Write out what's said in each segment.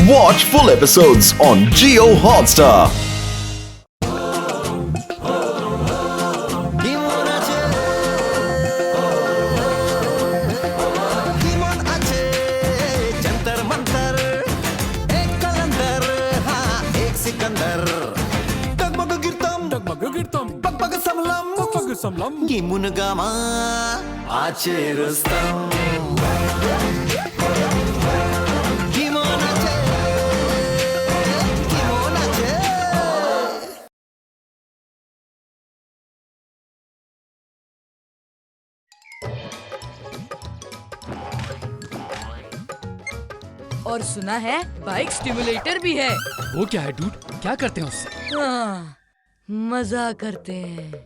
Watch full episodes on Jio Hotstar. Gimunagama Ache Rustam और सुना है बाइक स्टिमुलेटर भी है। वो क्या है डूड? क्या करते हैं उससे? हाँ, मजा करते हैं।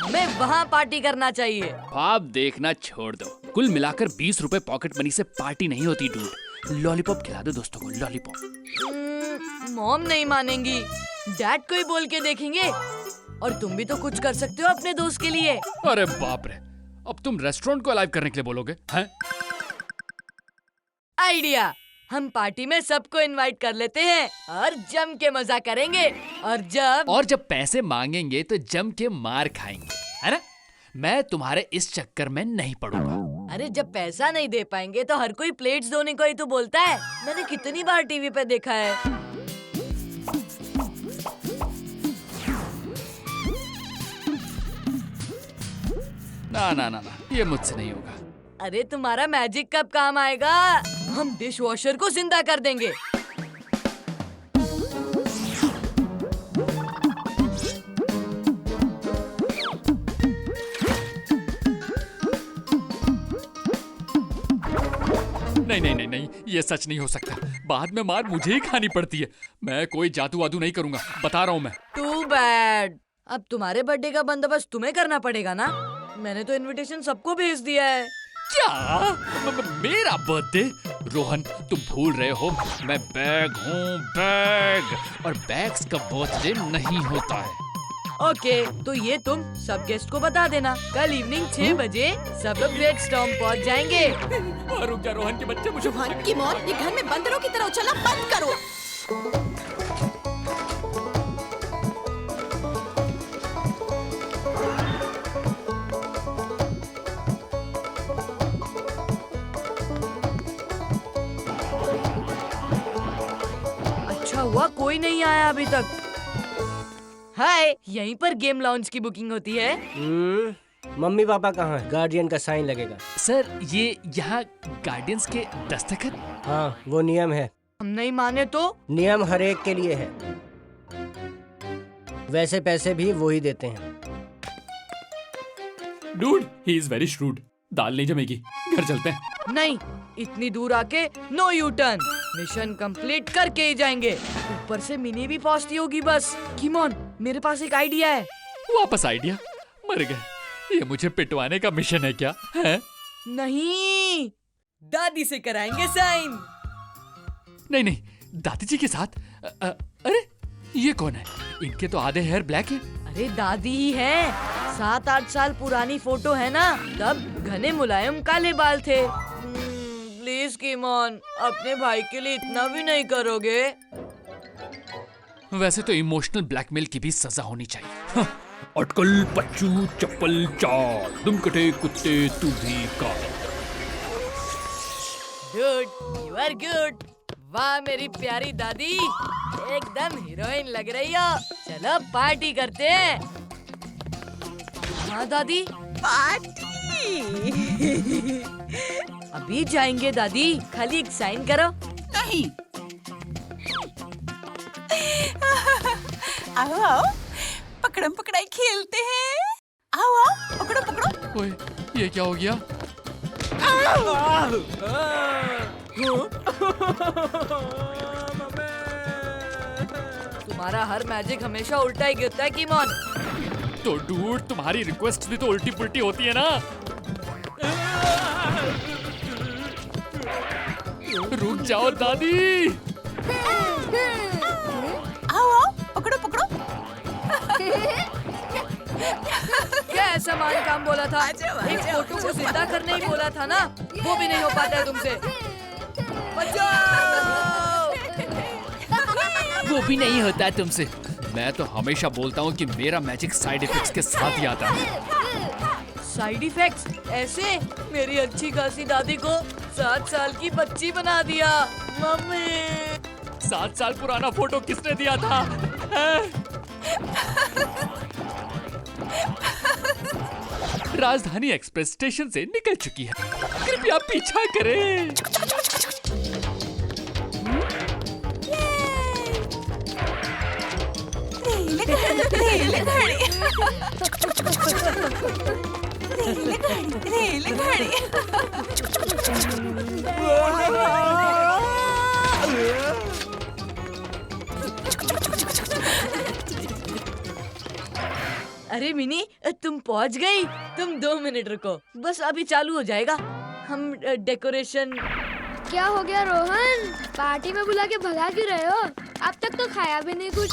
हमें वहाँ पार्टी करना चाहिए। आप देखना छोड़ दो। कुल मिलाकर 20 रुपए पॉकेट मनी से पार्टी नहीं होती डूड। लॉलीपॉप खिला दो दोस्तों को, लॉलीपॉप। मॉम नहीं मानेंगी, डैड को ही बोल के देखेंगे। और तुम भी तो कुछ कर सकते हो अपने दोस्त के लिए। अरे बाप रे, अब तुम रेस्टोरेंट को अलाइव करने के लिए बोलोगे हैं? आइडिया, हम पार्टी में सबको इनवाइट कर लेते हैं और जम के मजा करेंगे। और जब पैसे मांगेंगे तो जम के मार खाएंगे, है ना? मैं तुम्हारे इस चक्कर में नहीं पड़ूंगा। अरे जब पैसा नहीं दे पाएंगे तो हर कोई प्लेट्स धोने को ही तो बोलता है। मैंने कितनी बार टीवी पे देखा है। ना ना ना ना, ये मुझसे नहीं होगा। अरे तुम्हारा मैजिक कब काम आएगा? हम डिश वॉशर को जिंदा कर देंगे। नहीं नहीं नहीं नहीं, ये सच नहीं हो सकता। बाद में मार मुझे ही खानी पड़ती है। मैं कोई जादू वादू नहीं करूंगा, बता रहा हूँ मैं। Too bad. अब तुम्हारे बर्थडे का बंदोबस्त तुम्हें करना पड़ेगा ना। मैंने तो इनविटेशन सबको भेज दिया है। क्या? मेरा बर्थडे? रोहन, तुम भूल रहे हो, मैं बैग हूँ, बैग। और बैग्स का बर्थडे नहीं होता है। ओके, तो ये तुम सब गेस्ट को बता देना। कल इवनिंग 6 बजे सब लोग ग्रेट स्टॉर्म पहुँच जाएंगे। और रुक जा रोहन के बच्चे, मुझे रोहन की मौत, ये घर में बंदरों की तरह उछलना बंद करो। अच्छा हुआ कोई नहीं आया अभी तक। हाय, यहीं पर गेम लॉन्च की बुकिंग होती है। मम्मी पापा कहाँ है? गार्डियन का साइन लगेगा। सर, ये यहाँ गार्डियंस के दस्तखत? हाँ, वो नियम है। हम नहीं माने तो? नियम हर एक के लिए है। वैसे पैसे भी वो ही देते हैं। Dude, he is very shrewd. दाल नहीं जमेगी, घर चलते हैं। नहीं, इतनी दूर आके no U turn. Mission complete करके ही जाएंगे। ऊपर से मिनी भी पहुंचती होगी बस। किमोन, मेरे पास एक आइडिया है। वापस आइडिया? मर गए। ये मुझे पिटवाने का मिशन है क्या है? नहीं, दादी से कराएंगे साइन। नहीं नहीं, दादी जी के साथ? अरे ये कौन है? इनके तो आधे हेयर ब्लैक है। अरे दादी ही है। 7-8 साल पुरानी फोटो है ना, तब घने मुलायम काले बाल थे। प्लीज किमोन, अपने भाई के लिए इतना भी नहीं करोगे? वैसे तो इमोशनल ब्लैकमेल की भी सजा होनी चाहिए। अटकल पच्चू चप्पल चाल, दुम कटे कुत्ते तू भी का। Good, you are good. वाह मेरी प्यारी दादी, एकदम हीरोइन लग रही हो। चलो पार्टी करते हैं। हाँ दादी, पार्टी। अभी जाएंगे दादी, खाली एक साइन करो। नहीं। आओ आओ, पकड़म पकड़ाई खेलते हैं। आओ आओ, पकड़ो पकड़ो। ओए, ये क्या हो गया? तुम्हारा हर मैजिक हमेशा उल्टा ही गिरता है किमोन। तो डूड, तुम्हारी रिक्वेस्ट भी तो उल्टी पुल्टी होती है ना। रुक जाओ दादी। आओ आओ, पकड़ो पकड़ो। क्या ऐसा मान काम बोला था? एक फोटो को जिंदा करने ही बोला था ना, वो भी नहीं हो पाता है तुमसे। बचाओ! वो भी नहीं होता तुमसे। मैं तो हमेशा बोलता हूँ कि मेरा मैजिक साइड इफेक्ट्स के साथ ही आता है। साइड इफेक्ट्स ऐसे? मेरी अच्छी खासी दादी को 7 साल की बच्ची बना दिया। मम्मी 7 साल पुराना फोटो किसने दिया था? राजधानी एक्सप्रेस स्टेशन से निकल चुकी है, कृपया पीछा करें। रेलगाड़ी। अरे मिनी, तुम पहुंच गई। तुम 2 मिनट रुको, बस अभी चालू हो जाएगा। हम डेकोरेशन। क्या हो गया रोहन? पार्टी में बुला के भगा क्यों रहे हो? अब तक तो खाया भी नहीं कुछ।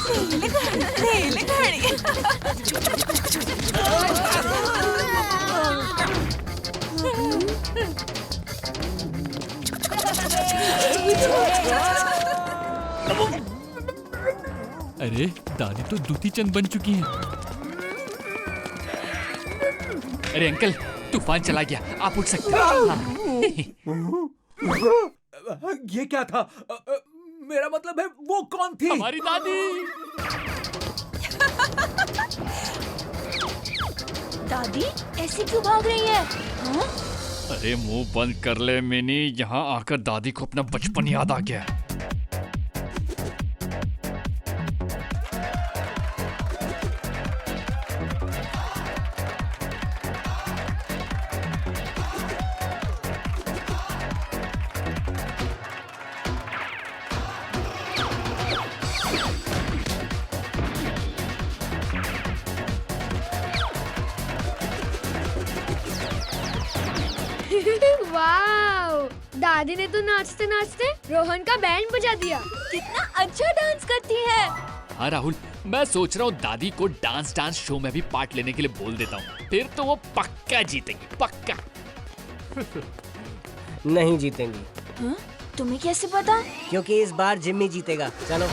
अरे दादी तो दूती चंद बन चुकी हैं। अरे अंकल, तूफान चला गया, आप उठ सकते हैं। ये क्या था? मेरा मतलब है वो कौन थी? हमारी दादी। दादी ऐसे क्यों भाग रही है? हाँ? अरे मुंह बंद कर ले मिनी, यहाँ आकर दादी को अपना बचपन याद आ गया। वाओ! दादी ने तो नाचते नाचते रोहन का बैंड बजा दिया। कितना अच्छा डांस करती है। हाँ राहुल, मैं सोच रहा हूँ दादी को डांस शो में भी पार्ट लेने के लिए बोल देता हूँ, फिर तो वो पक्का जीतेगी, पक्का। नहीं जीतेंगी। हाँ? तुम्हें कैसे पता? क्योंकि इस बार जिम्मी जीतेगा। चलो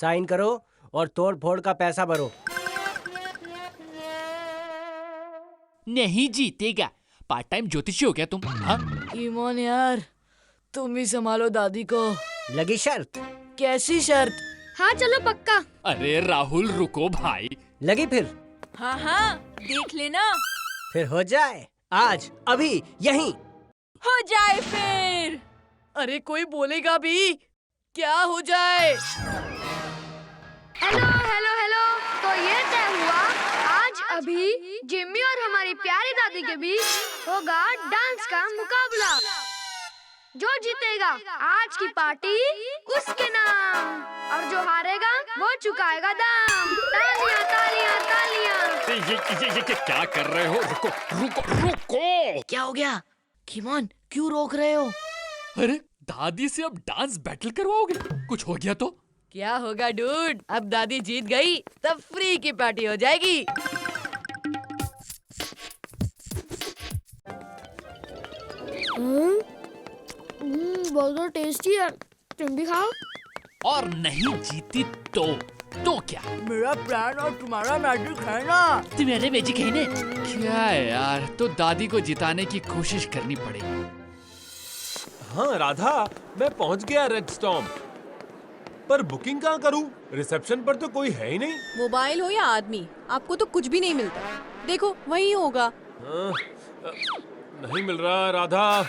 साइन करो और तोड़ फोड़ का पैसा भरो। नहीं जीतेगा। पार्ट टाइम ज्योतिषी हो गया तुम? हाँ? ईमान यार, तुम ही संभालो दादी को। लगी शर्त? कैसी शर्त? हाँ चलो पक्का। अरे राहुल रुको भाई। लगी फिर? हाँ हाँ, देख लेना। फिर हो जाए आज, अभी, यहीं। हो जाए फिर। अरे कोई बोलेगा भी? क्या हो जाए? Hello hello hello. तो ये तय हुआ, आज अभी जिम्मी और हमारी प्यारी दादी के बीच होगा डांस का मुकाबला। जो जीतेगा आज की पार्टी उसके नाम, और जो हारेगा वो चुकाएगा दाम। तालियां तालियां तालियां। ये क्या कर रहे हो? रुको रुको रुको। क्या हो गया? कीमोन, क्यों रोक रहे हो? अरे दादी से अब डांस बैटल करवाओगे? कुछ हो गया तो? क्या होगा डूड, अब दादी जीत गई तब फ्री की पार्टी हो जाएगी। बहुत टेस्टी है, तुम भी खाओ। और नहीं जीती तो क्या? मेरा प्लान और तुम्हारा मैजिक है ना। तुम्हारे मैजिक है ना? क्या है यार, तो दादी को जिताने की कोशिश करनी पड़ेगी। हाँ राधा, मैं पहुंच गया रेड स्टॉर्म, पर बुकिंग कहाँ करूं? रिसेप्शन पर तो कोई है ही नहीं। मोबाइल हो या आदमी, आपको तो कुछ भी नहीं मिलता। देखो वहीं होगा। नहीं मिल रहा राधा।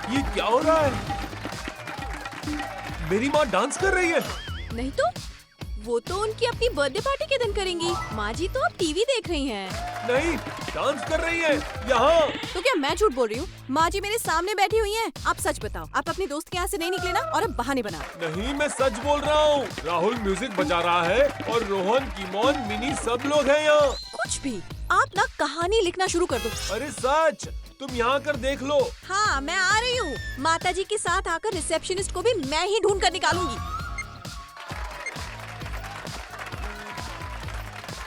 ये क्या हो रहा है? मेरी माँ डांस कर रही है। नहीं तो वो तो उनकी अपनी बर्थडे पार्टी के दिन करेंगी। माँ जी तो अब टीवी देख रही हैं। नहीं, डांस कर रही है यहाँ। तो क्या मैं झूठ बोल रही हूँ? माँ जी मेरे सामने बैठी हुई हैं। आप सच बताओ, आप अपने दोस्त के यहाँ से नहीं निकले ना, और अब बहाने बना। नहीं, मैं सच बोल रहा हूँ। राहुल म्यूजिक बजा रहा है और रोहन, कीमोन, मिनी सब लोग हैं यहाँ। कुछ भी, आप ना कहानी लिखना शुरू कर दो। अरे सच, तुम यहाँ कर देख लो। हाँ मैं आ रही हूँ। माता जी के साथ आकर रिसेप्शनिस्ट को भी मैं ही ढूंढ कर निकालूंगी।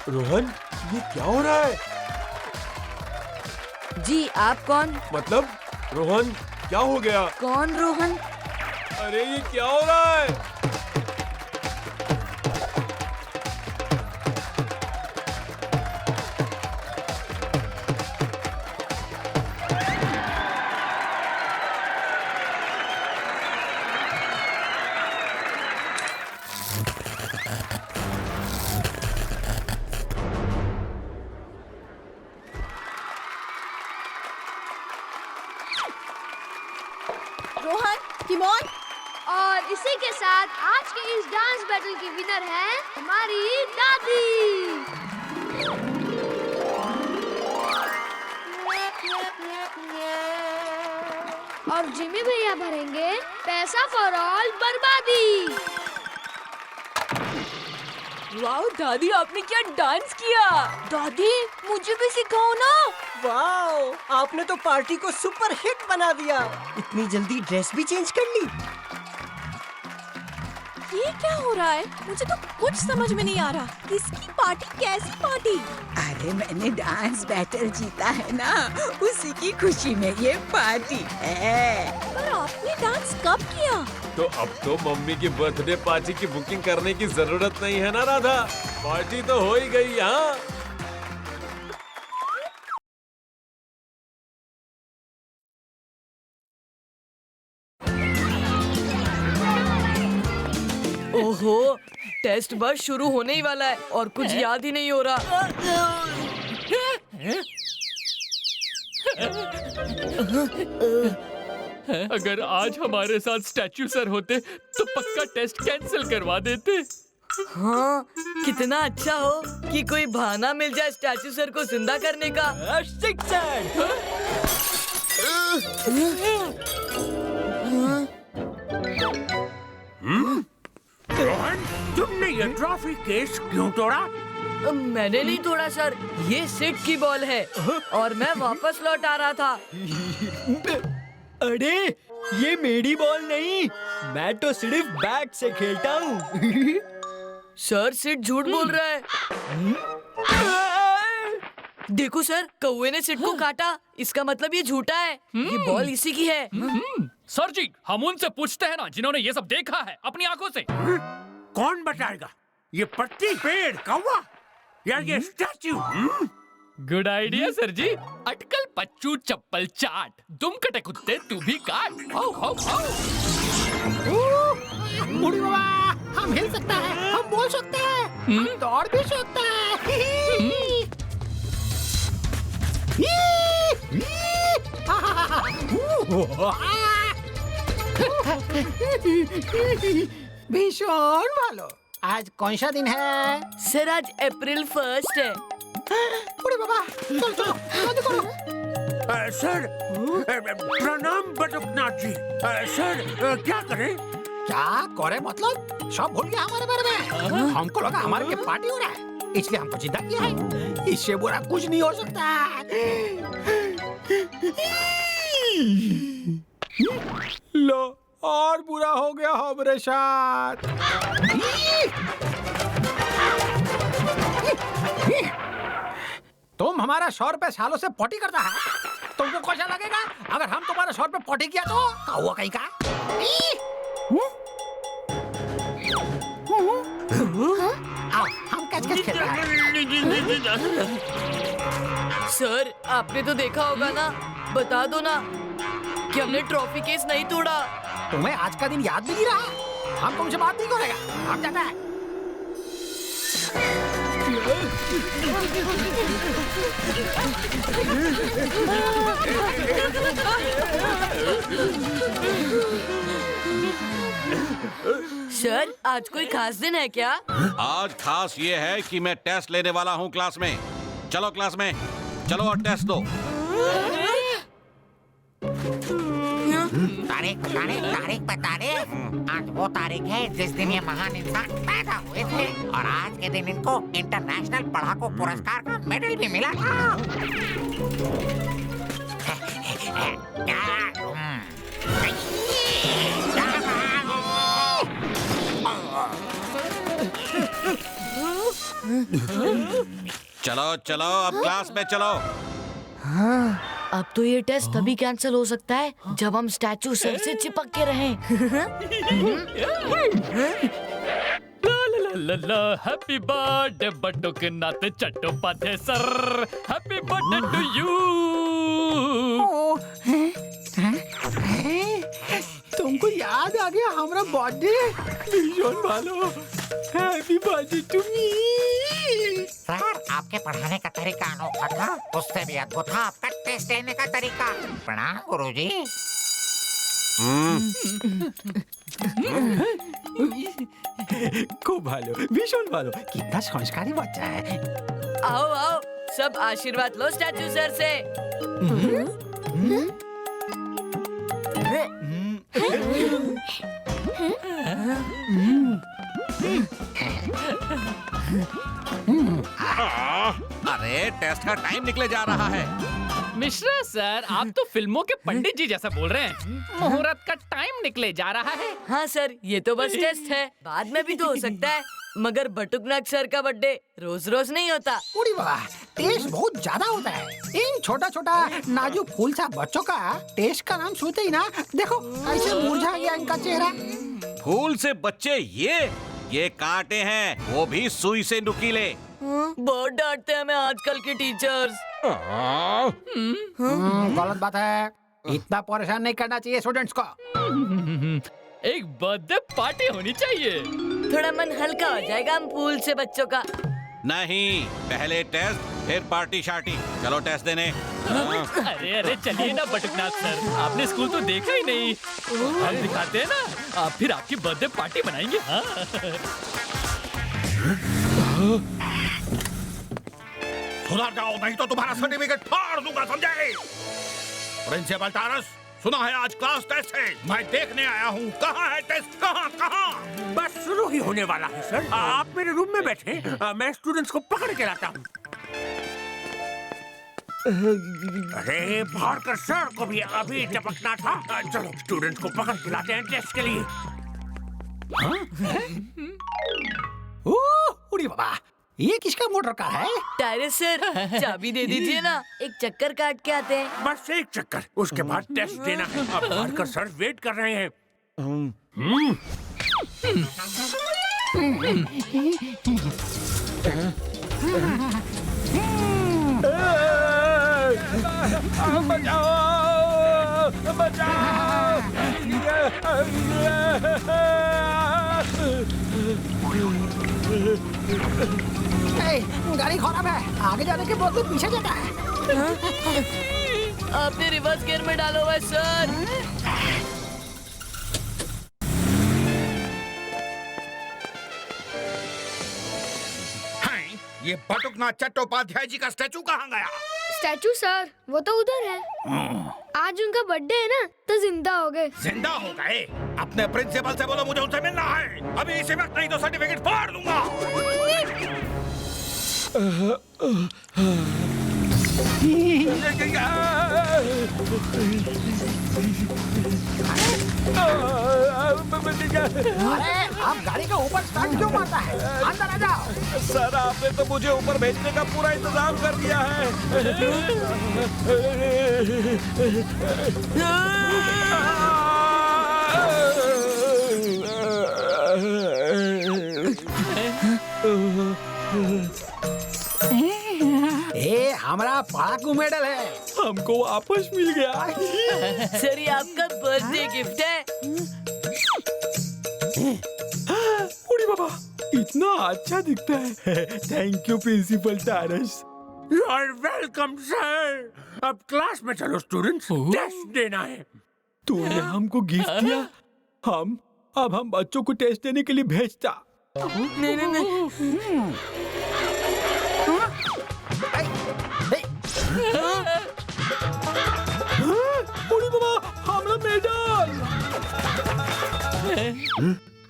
रोहन, ये क्या हो रहा है? जी आप कौन? मतलब रोहन, क्या हो गया? कौन रोहन? अरे ये क्या हो रहा है? रोहन, किमोन, और इसी के साथ आज के इस डांस बैटल की विनर है हमारी दादी। और जिमी भैया भरेंगे पैसा फॉर ऑल बर्बादी। वाह दादी, आपने क्या डांस किया। दादी मुझे भी सिखाओ ना। वाह, आपने तो पार्टी को सुपर हिट बना दिया। इतनी जल्दी ड्रेस भी चेंज कर ली। ये क्या हो रहा है? मुझे तो कुछ समझ में नहीं आ रहा। किसकी पार्टी, कैसी पार्टी? अरे मैंने डांस बैटल जीता है ना, उसी की खुशी में ये पार्टी है। पर आपने डांस कब किया? तो अब तो मम्मी की बर्थडे पार्टी की बुकिंग करने की जरूरत नहीं है ना राधा। पार्टी तो हो ही गई। हाँ, ओहो, टेस्ट बस शुरू होने ही वाला है और कुछ याद ही नहीं हो रहा। अगर आज हमारे साथ स्टैचू सर होते तो पक्का टेस्ट कैंसिल करवा देते। हाँ, कितना अच्छा हो कि कोई बहाना मिल जाए स्टैचू सर को जिंदा करने का। रोहन, तुमने ये ट्रॉफी केस क्यों तोड़ा? मैंने नहीं तोड़ा सर, ये सिड की बॉल है और मैं वापस लौट आ रहा था। अरे ये मेरी बॉल नहीं, मैं तो सिर्फ बैट से खेलता हूँ। सर सिड झूठ बोल रहा है। देखो सर, कौवे ने सिड को काटा, इसका मतलब ये झूठा है। ये बॉल इसी की है। सर जी, हम उनसे पूछते हैं ना जिन्होंने ये सब देखा है अपनी आंखों से। कौन बताएगा? ये पत्ती, पेड़, कौवा या ये स्टैचू? गुड आइडिया सर जी। अटकल पच्चू चप्पल चाट, दुम कटे कुत्ते तू भी काट। How how how. बूढ़ी बाबा, हम हिल सकता है, हम बोल सकते हैं, हम दौड़ भी सकते हैं। भीषण भालो, आज कौन सा दिन है? सर आज अप्रैल 1 है। बूढ़ी बाबा, चलो चलो, जल्दी करो। सर, प्रणाम बटुकनाथ जी। सर, क्या करें? क्या करे मतलब? सब भूल गया हमारे बारे में। हमको लगा हमारे लिए पार्टी हो रहा है, इसलिए हमको जिंदा किया है। इससे बुरा कुछ नहीं हो सकता। लो, और बुरा हो गया हमारे साथ। तुम हमारा 100 रुपए सालों से पोटी करता है, तुमको कैसा लगेगा अगर हम तुम्हारे 100 रुपए पोटी किया तो? कौवा कहीं का। आओ, हम कैच कैच खेल रहे हैं। सर आपने तो देखा होगा ना, बता दो ना कि हमने ट्रॉफी केस नहीं तोड़ा। तुम्हें आज का दिन याद भी नहीं रहा? हम तुमसे बात नहीं करेगा, हम जाता है। सर आज कोई खास दिन है क्या? आज खास ये है कि मैं टेस्ट लेने वाला हूँ क्लास में। चलो क्लास में, चलो और टेस्ट दो। तारीख बता दे। आज वो तारीख है जिस दिन ये महान इंसान पैदा हुए थे और आज के दिन इनको इंटरनेशनल पढ़ाकू पुरस्कार का मेडल भी मिला था। चलो चलो अब क्लास में चलो। अब तो ये टेस्ट तभी कैंसिल हो सकता है जब हम स्टैचू सर से चिपक के रहें। ला happy birthday Batuknath Chattopadhyay sir, happy birthday to you. तुमको याद आ गया हमारा बर्थडे? बिजोन वालो, happy birthday to me. Sir, आपके पढ़ाने का तरीका अनोखा था, उससे भी अद्भुत था आपका टेस्ट लेने का तरीका। प्रणाम गुरुजी। खूब भालो, भीषण भालो, कितना संस्कारी बच्चा है। आओ आओ, सब आशीर्वाद लो स्टैचू सर से। अरे टेस्ट का टाइम निकले जा रहा है। मिश्रा सर, आप तो फिल्मों के पंडित जी जैसा बोल रहे हैं। मुहूर्त का टाइम निकले जा रहा है। हाँ सर, ये तो बस टेस्ट है, बाद में भी तो हो सकता है। मगर बटुकनाथ सर का बर्थडे रोज रोज नहीं होता। उड़ी बाबा, टेस्ट बहुत ज्यादा होता है। इन छोटा छोटा नाजुक फूल सा बच्चों का टेस्ट का नाम सुनते ही ना, देखो कैसे मुरझा गया इनका चेहरा। फूल से बच्चे ये कांटे हैं, वो भी सुई से नुकीले। बहुत डांटते हैं हमें आजकल के टीचर्स। गलत बात है, इतना परेशान नहीं करना चाहिए स्टूडेंट्स को। एक बर्थडे पार्टी होनी चाहिए। थोड़ा मन हल्का हो जाएगा हम फूल से बच्चों का। नहीं, पहले टेस्ट फिर पार्टी शार्टी। चलो टेस्ट देने। अरे अरे चलिए ना बटुकनाथ सर, आपने स्कूल तो देखा ही नहीं। हम दिखाते हैं ना, आप फिर आपकी बर्थडे पार्टी बनाएंगे। हाँ? सुधर जाओ, नहीं तो तुम्हारा सर्टिफिकेट फाड़ दूंगा, समझे? प्रिंसिपल टारस, सुना है आज क्लास टेस्ट है। मैं देखने आया हूँ, कहाँ है टेस्ट? कहाँ? बस शुरू ही होने वाला है सर। आप मेरे रूम में बैठे, मैं स्टूडेंट्स को पकड़ के लाता हूँ। अरे भाड़कर सर को भी अभी टपकना था। चलो स्टूडेंट्स को पकड़ के लाते हैं टेस्ट के लिए। उड़ी बाबा, ये किसका मोटर कार है? टायरस सर, चाबी दे दीजिए ना, एक चक्कर काट के आते हैं। बस एक चक्कर, उसके बाद टेस्ट देना है। अब भाड़कर सर वेट कर रहे हैं। गाड़ी खराब है, आगे जाने के बदले पीछे जाता है। आपने रिवर्स गियर में डाला हुआ है सर। ये बटुकनाथ चट्टोपाध्याय जी का स्टैचू कहाँ गया? स्टैचू सर, वो तो उधर है। आज उनका बर्थडे है ना, तो जिंदा हो गए। जिंदा हो गए? अपने प्रिंसिपल से बोलो मुझे उनसे मिलना है अभी इसी वक्त, नहीं तो सर्टिफिकेट फाड़ दूंगा। अरे आप गाड़ी का ऊपर स्टार्ट क्यों मारता है? अंदर आ जाओ। सर, आपने तो मुझे ऊपर भेजने का पूरा इंतजाम कर दिया है। ये हमारा पढ़ाकू मेडल है, हमको वापस मिल गया। सर, ये आपका बर्थडे गिफ्ट है। उड़ी बाबा, इतना अच्छा दिखता है। थैंक यू प्रिंसिपल टारस। You are welcome sir. अब क्लास में चलो स्टूडेंट्स, टेस्ट देना है। तूने हमको गिफ्ट दिया, अब हम बच्चों को टेस्ट देने के लिए भेजता। नहीं नहीं नहीं। उड़ी बाबा, हमारा मेडल।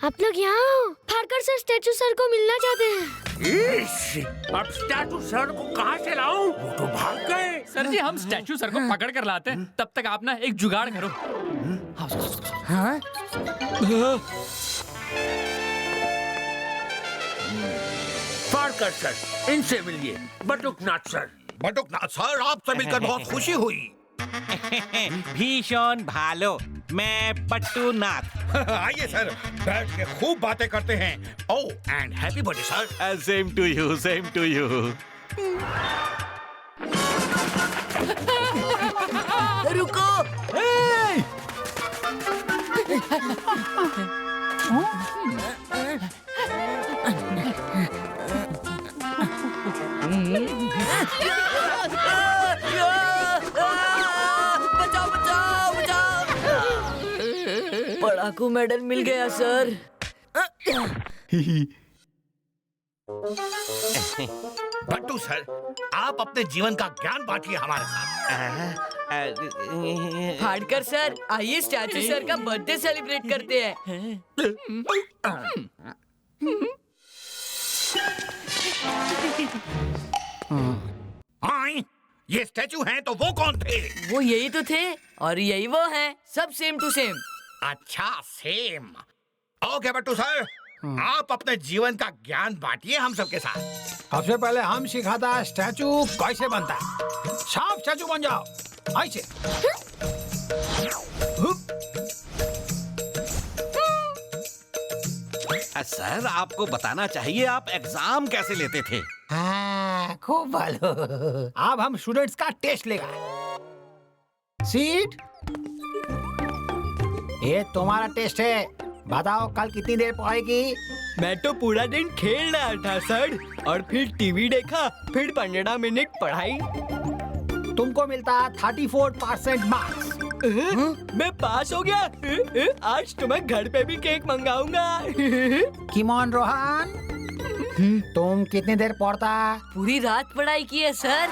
आप लोग यहाँ आओ, फाड़कर सर स्टैचू सर को मिलना चाहते हैं। अब स्टैचू सर को कहाँ से लाऊं? वो तो भाग गए। सर जी हम स्टैचू सर को पकड़ कर लाते हैं, तब तक आप ना एक जुगाड़ करो। हाँ? पार्कर सर, इनसे मिलिए। बटुकनाथ सर। बटुकनाथ सर, आपसे मिलकर बहुत खुशी हुई। भीषण भालो, मैं पट्टूनाथ। आइए सर, बैठ के खूब बातें करते हैं। Oh, and happy birthday sir. Same to you, same to you. रुको। बचाओ बचाओ बचाओ। पढ़ाकू मेडल मिल गया सर। बट्टू सर, आप अपने जीवन का ज्ञान बांटिए हमारे साथ। फाड़कर सर, आइए स्टैचू सर का बर्थडे सेलिब्रेट करते हैं। हाँ, ये स्टैचू हैं तो वो कौन थे? वो यही तो थे और यही वो हैं, सब सेम टू सेम। अच्छा, सेम। ओके बट्टू सर, आप अपने जीवन का ज्ञान बांटिए हम सबके साथ। सबसे पहले हम सिखाता है स्टैचू कैसे बनता है। साफ स्टैचू बन जाओ, ऐसे। सर आपको बताना चाहिए आप एग्जाम कैसे लेते थे। हाँ, खूब भालो। अब हम स्टूडेंट्स का टेस्ट लेगा। सीट, ये तुम्हारा टेस्ट है। बताओ कल कितनी देर पढ़ाई? मैं तो पूरा दिन खेल रहा था सर, और फिर टीवी देखा, फिर 15 मिनट पढ़ाई। तुमको मिलता 34% मार्क्स। मैं पास हो गया। आज तो मैं घर पे भी केक मंगाऊंगा। किमोन रोहन, तुम कितनी देर पढ़ता? पूरी रात पढ़ाई की है सर।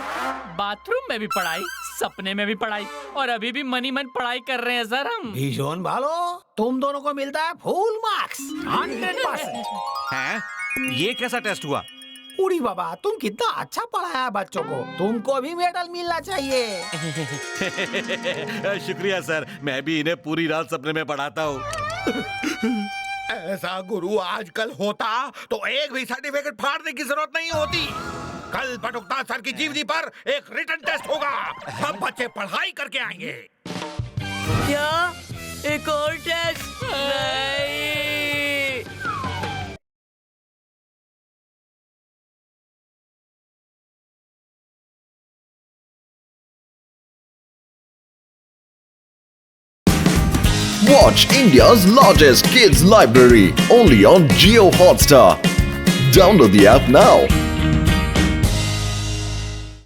बाथरूम में भी पढ़ाई, सपने में भी पढ़ाई, और अभी भी मनी मन पढ़ाई कर रहे हैं सर हम। भीषण भालो, तुम दोनों को मिलता है फुल मार्क्स, 100%। हैं? ये कैसा टेस्ट हुआ? उड़ी बाबा, तुम कितना अच्छा पढ़ाया बच्चों को। तुमको भी मेडल मिलना चाहिए। शुक्रिया सर, मैं भी इन्हें पूरी रात सपने में पढ़ाता हूँ। ऐसा गुरु आजकल होता तो एक भी सर्टिफिकेट फाड़ने की जरूरत नहीं होती। कल बटुकनाथ सर की जीवनी पर एक रिटन टेस्ट होगा। सब बच्चे पढ़ाई करके आएंगे। क्या? एक और टेस्ट? नहीं। Watch India's largest kids library only on Jio Hotstar. Download the app now.